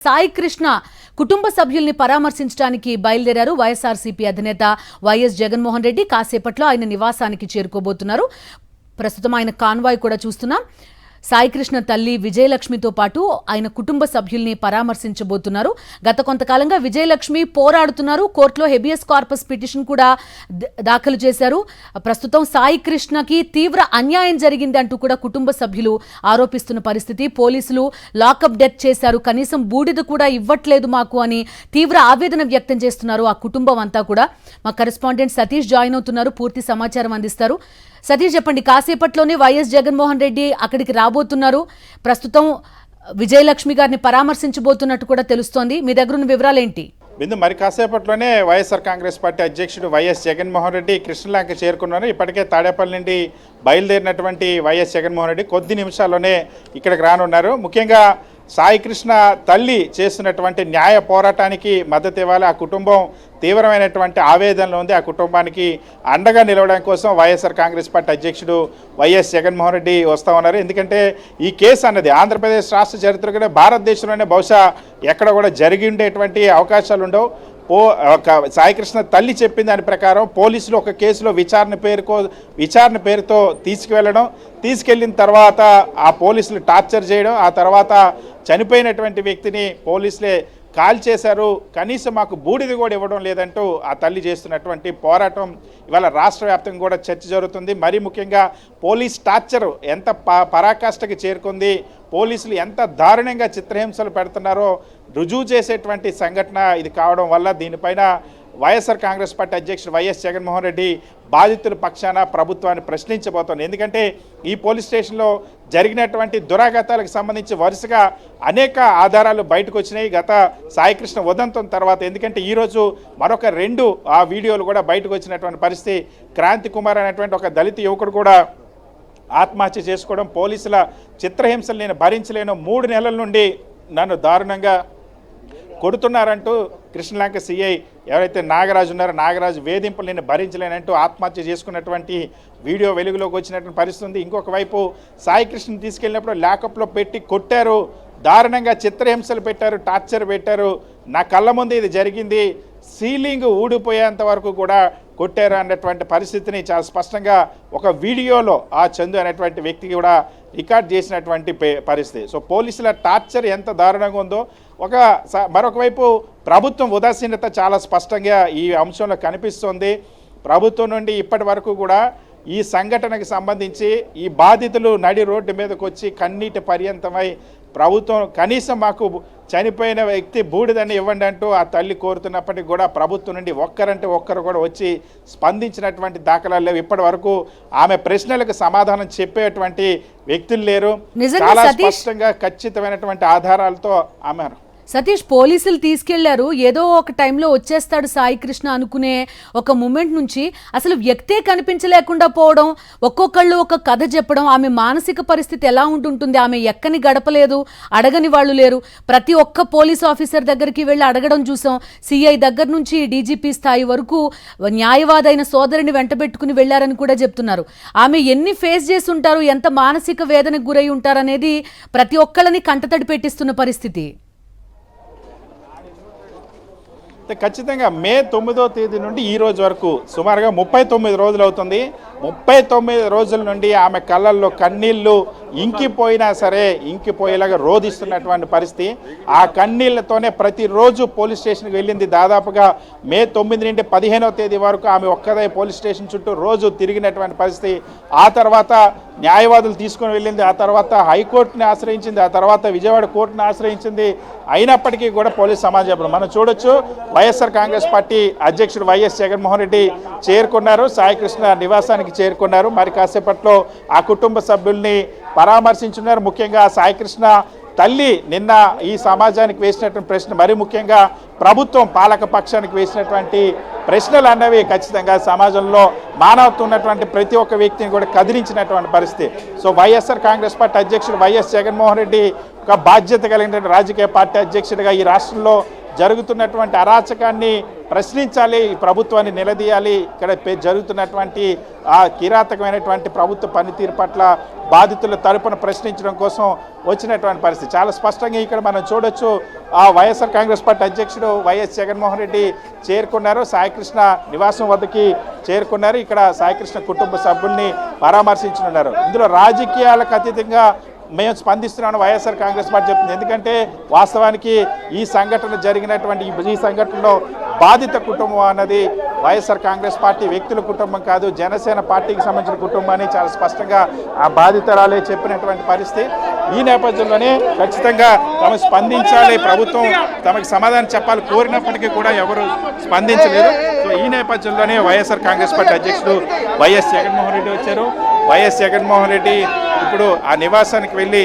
సాయి కృష్ణ కుటుంబ సభ్యుల్ని పరామర్శించడానికి బయలుదేరారు. వైఎస్ఆర్సీపీ అధినేత వైఎస్ జగన్మోహన్ రెడ్డి కాసేపట్లో ఆయన నివాసానికి చేరుకోబోతున్నారు. ప్రస్తుతం ఆయన కాన్వాయ్ కూడా చూస్తున్నాం. సాయి కృష్ణ తల్లి విజయలక్ష్మితో పాటు ఆయన కుటుంబ సభ్యుల్ని పరామర్శించబోతున్నారు. గత కొంతకాలంగా విజయలక్ష్మి పోరాడుతున్నారు. కోర్టులో హెబియస్ కార్పస్ పిటిషన్ కూడా దాఖలు చేశారు. ప్రస్తుతం సాయి కృష్ణకి తీవ్ర అన్యాయం జరిగింది అంటూ కూడా కుటుంబ సభ్యులు ఆరోపిస్తున్న పరిస్థితి. పోలీసులు లాకప్ డెత్ చేశారు, కనీసం బూడిద కూడా ఇవ్వట్లేదు మాకు అని తీవ్ర ఆవేదన వ్యక్తం చేస్తున్నారు ఆ కుటుంబం అంతా కూడా. మా కరెస్పాండెంట్ సతీష్ జాయిన్ అవుతున్నారు, పూర్తి సమాచారం అందిస్తారు. సతీష్, చెప్పండి, కాసేపట్లోనే వైఎస్ జగన్మోహన్ రెడ్డి అక్కడికి రాబోతున్నారు. ప్రస్తుతం విజయలక్ష్మి గారిని పరామర్శించబోతున్నట్టు కూడా తెలుస్తోంది. మీ దగ్గర ఉన్న వివరాలు ఏంటి? బిందు, మరి కాసేపట్లోనే వైఎస్ఆర్ కాంగ్రెస్ పార్టీ అధ్యక్షుడు వైఎస్ జగన్మోహన్ రెడ్డి కృష్ణలంక చేరుకున్నారు. ఇప్పటికే తాడేపల్లి నుండి బయలుదేరినటువంటి వైఎస్ జగన్మోహన్ రెడ్డి కొద్ది నిమిషాల్లోనే ఇక్కడికి రానున్నారు. ముఖ్యంగా సాయి కృష్ణ తల్లి చేస్తున్నటువంటి న్యాయ పోరాటానికి మద్దతు ఇవ్వాలి. ఆ కుటుంబం తీవ్రమైనటువంటి ఆవేదనలో ఉంది. ఆ కుటుంబానికి అండగా నిలవడం కోసం వైఎస్ఆర్ కాంగ్రెస్ పార్టీ అధ్యక్షుడు వైఎస్ జగన్మోహన్ రెడ్డి వస్తూ ఉన్నారు. ఎందుకంటే ఈ కేసు అన్నది ఆంధ్రప్రదేశ్ రాష్ట్ర చరిత్రలోనే, భారతదేశంలోనే బహుశా ఎక్కడ కూడా జరిగి ఉండేటువంటి అవకాశాలు ఉండవు. సాయి కృష్ణ తల్లి చెప్పిన దాని ప్రకారం పోలీసులు ఒక కేసులో విచారణ పేరుతో తీసుకెళ్లిన తర్వాత ఆ పోలీసులు టార్చర్ చేయడం, ఆ తర్వాత చనిపోయినటువంటి వ్యక్తిని పోలీసులే కాల్ చేశారు, కనీసం మాకు బూడిద కూడా ఇవ్వడం లేదంటూ ఆ తల్లి చేస్తున్నటువంటి పోరాటం ఇవాళ రాష్ట్ర వ్యాప్తంగా కూడా చర్చ జరుగుతుంది. మరీ ముఖ్యంగా పోలీస్ టార్చర్ ఎంత పరాకాష్ఠకి చేరుకుంది, పోలీసులు ఎంత దారుణంగా చిత్రహింసలు పెడుతున్నారో రుజువు చేసేటువంటి సంఘటన ఇది కావడం వల్ల దీనిపైన వైఎస్ఆర్ కాంగ్రెస్ పార్టీ అధ్యక్షుడు వైఎస్ జగన్మోహన్ రెడ్డి బాధితుల పక్షాన ప్రభుత్వాన్ని ప్రశ్నించబోతోంది. ఎందుకంటే ఈ పోలీస్ స్టేషన్లో జరిగినటువంటి దురాఘాతాలకు సంబంధించి వరుసగా అనేక ఆధారాలు బయటకు వచ్చినాయి గత సాయికృష్ణ ఉదంతం తర్వాత. ఎందుకంటే ఈరోజు మరొక 2 ఆ వీడియోలు కూడా బయటకు వచ్చినటువంటి పరిస్థితి. క్రాంతి కుమార్ అనేటువంటి ఒక దళిత యువకుడు కూడా ఆత్మహత్య చేసుకోవడం, పోలీసుల చిత్రహింసలు నేను భరించలేను, 3 నెలల నుండి నన్ను దారుణంగా కొడుతున్నారంటూ కృష్ణలంక సిఐ ఎవరైతే నాగరాజు ఉన్నారో నాగరాజు వేధింపులు నేను భరించలేనంటూ ఆత్మహత్య చేసుకున్నటువంటి వీడియో వెలుగులోకి వచ్చినటువంటి పరిస్థితి ఉంది. ఇంకొక వైపు సాయి కృష్ణని తీసుకెళ్ళినప్పుడు లాకప్లో పెట్టి కొట్టారు, దారుణంగా చిత్రహింసలు పెట్టారు, టార్చర్ పెట్టారు, నా కళ్ళ ముందు ఇది జరిగింది, సీలింగ్ ఊడిపోయేంత వరకు కూడా కొట్టారు అన్నటువంటి పరిస్థితిని చాలా స్పష్టంగా ఒక వీడియోలో ఆ చందు అనేటువంటి వ్యక్తి కూడా రికార్డ్ చేసినటువంటి పరిస్థితి. సో పోలీసుల టార్చర్ ఎంత దారుణంగా ఉందో, మరొక వైపు ప్రభుత్వం ఉదాసీనత చాలా స్పష్టంగా ఈ అంశంలో కనిపిస్తోంది. ప్రభుత్వం నుండి ఇప్పటి వరకు కూడా ఈ సంఘటనకు సంబంధించి ఈ బాధితులు నడి రోడ్డు మీదకి వచ్చి కన్నీటి పర్యంతమై ప్రభుత్వం కనీసం మాకు చనిపోయిన వ్యక్తి బూడిదని ఇవ్వండి అంటూ ఆ తల్లి కోరుతున్నప్పటికీ కూడా ప్రభుత్వం నుండి ఒక్కరంటే ఒక్కరు కూడా వచ్చి స్పందించినటువంటి దాఖలాలు లేవు. ఇప్పటి వరకు ఆమె ప్రశ్నలకు సమాధానం చెప్పేటువంటి వ్యక్తులు లేరు. చాలా స్పష్టంగా ఖచ్చితమైనటువంటి ఆధారాలతో ఆమె సతీష్, పోలీసులు తీసుకెళ్లారు, ఏదో ఒక టైంలో వచ్చేస్తాడు సాయి కృష్ణ అనుకునే ఒక మూమెంట్ నుంచి అసలు వ్యక్తే కనిపించలేకుండా పోవడం, ఒక్కొక్కళ్ళు ఒక కథ చెప్పడం, ఆమె మానసిక పరిస్థితి ఎలా ఉంటుంటుంది, ఆమె ఎక్కని గడపలేదు, అడగని వాళ్ళు లేరు. ప్రతి ఒక్క పోలీస్ ఆఫీసర్ దగ్గరికి వెళ్ళి అడగడం చూసాం. సిఐ దగ్గర నుంచి డీజీపీ స్థాయి వరకు న్యాయవాదైన సోదరిని వెంటబెట్టుకుని వెళ్లారని కూడా చెప్తున్నారు. ఆమె ఎన్ని ఫేస్ చేసి ఉంటారు, ఎంత మానసిక వేదనకు గురై ఉంటారనేది ప్రతి ఒక్కళ్ళని కంటతడి పెట్టిస్తున్న పరిస్థితి. ఖచ్చితంగా మే 9వ తేదీ నుండి ఈ రోజు వరకు సుమారుగా 39 రోజులు అవుతుంది. 39 రోజుల నుండి ఆమె కళ్ళల్లో కన్నీళ్లు ఇంకిపోయినా సరే ఇంకిపోయేలాగా రోధిస్తున్నటువంటి పరిస్థితి. ఆ కన్నీళ్లతోనే ప్రతిరోజు పోలీస్ స్టేషన్కి వెళ్ళింది. దాదాపుగా మే 9 నుండి 15వ తేదీ వరకు ఆమె ఒక్కదే పోలీస్ స్టేషన్ చుట్టూ రోజు తిరిగినటువంటి పరిస్థితి. ఆ తర్వాత న్యాయవాదులు తీసుకొని వెళ్ళింది, ఆ తర్వాత హైకోర్టుని ఆశ్రయించింది, ఆ తర్వాత విజయవాడ కోర్టుని ఆశ్రయించింది. అయినప్పటికీ కూడా పోలీస్ సమాజం మనం చూడొచ్చు, వైఎస్ఆర్ కాంగ్రెస్ పార్టీ అధ్యక్షుడు వైఎస్ జగన్మోహన్ రెడ్డి చేరుకున్నారు, సాయి కృష్ణ నివాసానికి చేరుకున్నారు. మరి కాసేపట్లో ఆ కుటుంబ సభ్యుల్ని పరామర్శించున్నారు. ముఖ్యంగా సాయి కృష్ణ తల్లి నిన్న ఈ సమాజానికి వేసినటువంటి ప్రశ్న, మరి ముఖ్యంగా ప్రభుత్వం పాలక పక్షానికి వేసినటువంటి ప్రశ్నలు అన్నవి ఖచ్చితంగా సమాజంలో మానవత్వం ఉన్నటువంటి ప్రతి ఒక్క వ్యక్తిని కూడా కదిలించినటువంటి పరిస్థితి. సో వైఎస్ఆర్ కాంగ్రెస్ పార్టీ అధ్యక్షుడు వైఎస్ జగన్మోహన్ రెడ్డి ఒక బాధ్యత కలిగినటువంటి రాజకీయ పార్టీ అధ్యక్షుడిగా ఈ రాష్ట్రంలో జరుగుతున్నటువంటి అరాచకాన్ని ప్రశ్నించాలి, ఈ ప్రభుత్వాన్ని నిలదీయాలి. ఇక్కడ జరుగుతున్నటువంటి ఆ కిరాతకమైనటువంటి ప్రభుత్వ పనితీరు పట్ల బాధితుల తరపున ప్రశ్నించడం కోసం వచ్చినటువంటి పరిస్థితి చాలా స్పష్టంగా ఇక్కడ మనం చూడొచ్చు. ఆ వైఎస్ఆర్ కాంగ్రెస్ పార్టీ అధ్యక్షుడు వైఎస్ జగన్మోహన్ రెడ్డి చేరుకున్నారు, సాయికృష్ణ నివాసం వద్దకి చేరుకున్నారు. ఇక్కడ సాయికృష్ణ కుటుంబ సభ్యుల్ని పరామర్శించనున్నారు. ఇందులో రాజకీయాలకు అతీతంగా మేము స్పందిస్తున్నామని వైఎస్ఆర్ కాంగ్రెస్ పార్టీ చెప్తుంది. ఎందుకంటే వాస్తవానికి ఈ సంఘటన జరిగినటువంటి ఈ సంఘటనలో బాధిత కుటుంబం అన్నది వైఎస్ఆర్ కాంగ్రెస్ పార్టీ వ్యక్తుల కుటుంబం కాదు, జనసేన పార్టీకి సంబంధించిన కుటుంబాన్ని చాలా స్పష్టంగా ఆ బాధితురాలే చెప్పినటువంటి పరిస్థితి. ఈ నేపథ్యంలోనే ఖచ్చితంగా తమ స్పందించాలి, ప్రభుత్వం తమకు సమాధానం చెప్పాలి కోరినప్పటికీ కూడా ఎవరు స్పందించలేదు. సో ఈ నేపథ్యంలోనే వైఎస్ఆర్ కాంగ్రెస్ పార్టీ అధ్యక్షుడు వైఎస్ జగన్మోహన్ రెడ్డి వచ్చారు. వైఎస్ జగన్మోహన్ రెడ్డి ఇప్పుడు ఆ నివాసానికి వెళ్ళి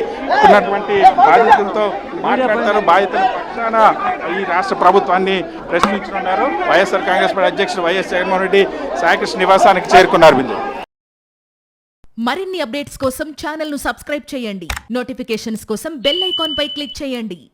ఉన్నటువంటి బాధితులతో మాట్లాడతారు. బాధితుల పక్షాన ఈ రాష్ట్ర ప్రభుత్వాన్ని ప్రశ్నించనున్నారు. వైఎస్ఆర్ కాంగ్రెస్ పార్టీ అధ్యక్షుడు వైఎస్ జగన్మోహన్ రెడ్డి సాయికృష్ణ నివాసానికి చేరుకున్నారు. బిందు మరిన్ని అప్డేట్స్ కోసం ఛానల్ ను సబ్స్క్రైబ్ చేయండి. నోటిఫికేషన్స్ కోసం బెల్ ఐకాన్ పై క్లిక్ చేయండి.